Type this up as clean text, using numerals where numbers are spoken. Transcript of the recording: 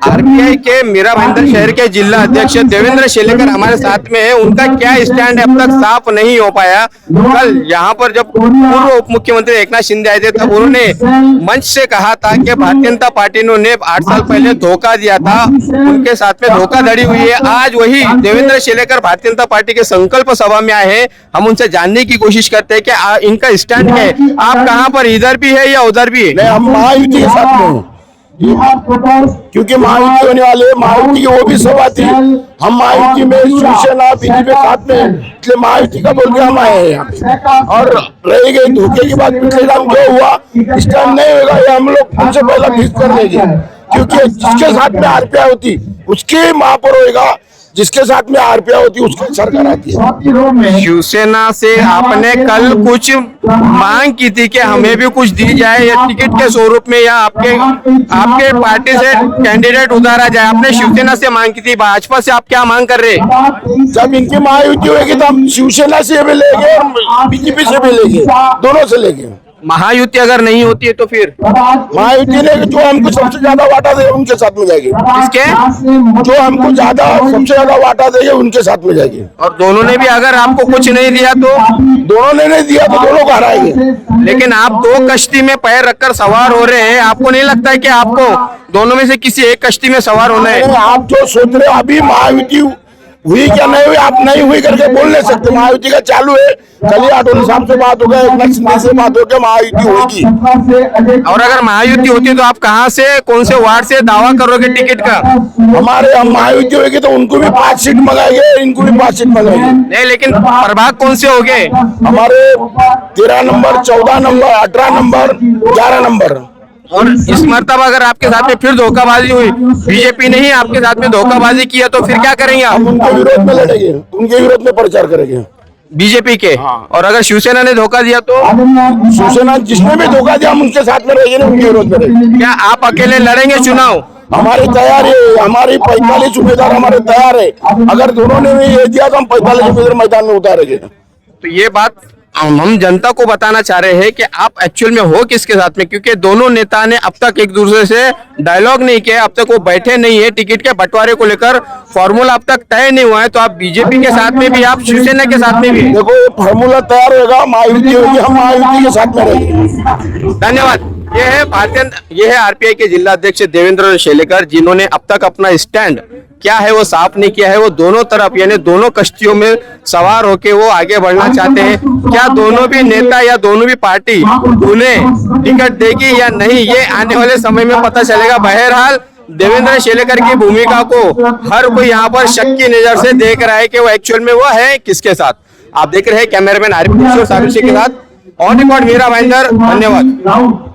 RPI के मीरा भाईंदर शहर के जिला अध्यक्ष देवेंद्र शेलेकर हमारे साथ में है। उनका क्या स्टैंड अब तक साफ नहीं हो पाया। कल यहाँ पर जब पूर्व उप मुख्यमंत्री एकनाथ शिंदे आए थे तब उन्होंने मंच से कहा था कि भारतीय जनता पार्टी ने 8 साल पहले धोखा दिया था, उनके साथ में धोखाधड़ी हुई है। आज वही देवेंद्र शेलेकर भारतीय जनता पार्टी के संकल्प सभा में आए हैं। हम उनसे जानने की कोशिश करते हैं कि इनका स्टैंड है। आप कहाँ पर, इधर भी है या उधर भी है? नहीं, हम महायुति के साथ में हैं। क्योंकि महायुति होने वाले, महायुति की वो भी सभा थी। हम महायुति में शिवसेना बीजेपी साथ में, इसलिए महायुति का बोल के हम आए हैं यहाँ पे। और रह गई धोखे की बात, पिछले टाइम जो हुआ स्टैंड नहीं होगा, ये हम लोग उनसे पहले फिक्स कर लेंगे। क्योंकि जिसके साथ में आरपीआई होती उसके महापौर होगा, जिसके साथ में आरपीआई होती उसकी सरकार आती है। शिवसेना से आपने कल कुछ मांग की थी कि हमें भी कुछ दी जाए या टिकट के स्वरूप में, या आपके पार्टी से कैंडिडेट उतारा जाए। आपने शिवसेना से मांग की थी, भाजपा से आप क्या मांग कर रहे? जब इनकी महायुति होगी तो हम शिवसेना से भी लेंगे और बीजेपी से भी लेंगे, दोनों से लेंगे। महायुति अगर नहीं होती है तो फिर महायुति ने जो हमको सबसे ज्यादा वाटा देगा उनके साथ में जाएगी। किसके? जो हमको सबसे ज्यादा वाटा देंगे उनके साथ में जाएगी। और दोनों ने भी अगर आपको कुछ नहीं दिया तो? दोनों ने नहीं दिया तो दोनों को हराएंगे। लेकिन आप 2 कश्ती में पैर रखकर सवार हो रहे हैं, आपको नहीं लगता है कि आपको दोनों में से किसी एक कश्ती में सवार होना है? आप जो सोच रहे हो अभी महायुति हुई क्या नहीं हुई, आप नहीं हुई करके बोल नहीं सकते। महायुति का चालू है, चलिए आठवले साहब से बात हो गया, एकनाथ शिंदे से बात हो गया, महायुति होगी। और अगर महायुति होती तो आप कहाँ से, कौन से वार्ड से दावा करोगे टिकट का? हमारे महायुति होगी तो उनको भी 5 सीट मंगाएंगे, इनको भी 5 सीट मंगाएंगे। नहीं, लेकिन प्रभाग कौन से होंगे? हमारे 13 नंबर, 14 नंबर, 18 नंबर, 11 नंबर। और इस मर्तबा अगर आपके साथ में फिर धोखाबाजी हुई, बीजेपी ने ही आपके साथ में धोखाबाजी किया, तो फिर क्या करेंगे आप? हम उनके विरोध में लड़ेंगे, उनके विरोध में प्रचार करेंगे, बीजेपी के। और अगर शिवसेना ने धोखा दिया तो? शिवसेना जिसने भी धोखा दिया हम उनके साथ में रहेंगे, उनके विरोध में रहेंगे। क्या आप अकेले लड़ेंगे चुनाव? हमारी तैयारी है, हमारी 45 उम्मीदवार हमारे तैयार है। अगर दोनों ने भी ये दिया तो हम 45 उम्मीदवार मैदान में उतारेंगे। तो ये बात हम जनता को बताना चाह रहे हैं कि आप एक्चुअल में हो किसके साथ में, क्योंकि दोनों नेता ने अब तक एक दूसरे से डायलॉग नहीं किया, अब तक वो बैठे नहीं है। टिकट के बंटवारे को लेकर फॉर्मूला अब तक तय नहीं हुआ है। तो आप बीजेपी के साथ में भी, आप शिवसेना के साथ में भी? देखो ये फॉर्मूला तैयार होगा, महायुति होगी, हम महायुति के साथ में रहेंगे। धन्यवाद। ये है आरपीआई के जिला अध्यक्ष देवेंद्र शेलेकर, जिन्होंने अब तक अपना स्टैंड क्या है वो साफ नहीं किया है। वो दोनों तरफ यानी दोनों कश्तियों में सवार होके वो आगे बढ़ना चाहते हैं। क्या दोनों भी नेता या दोनों भी पार्टी उन्हें टिकट देगी या नहीं, ये आने वाले समय में पता चलेगा। बहरहाल देवेंद्र शेलेकर की भूमिका को हर कोई यहाँ पर शक की नजर से देख रहा है कि वो एक्चुअल में वो है किसके साथ। आप देख रहे हैं कैमरामैन आरिफ के साथ ऑन रिकॉर्ड मीरा भाईंदर। धन्यवाद।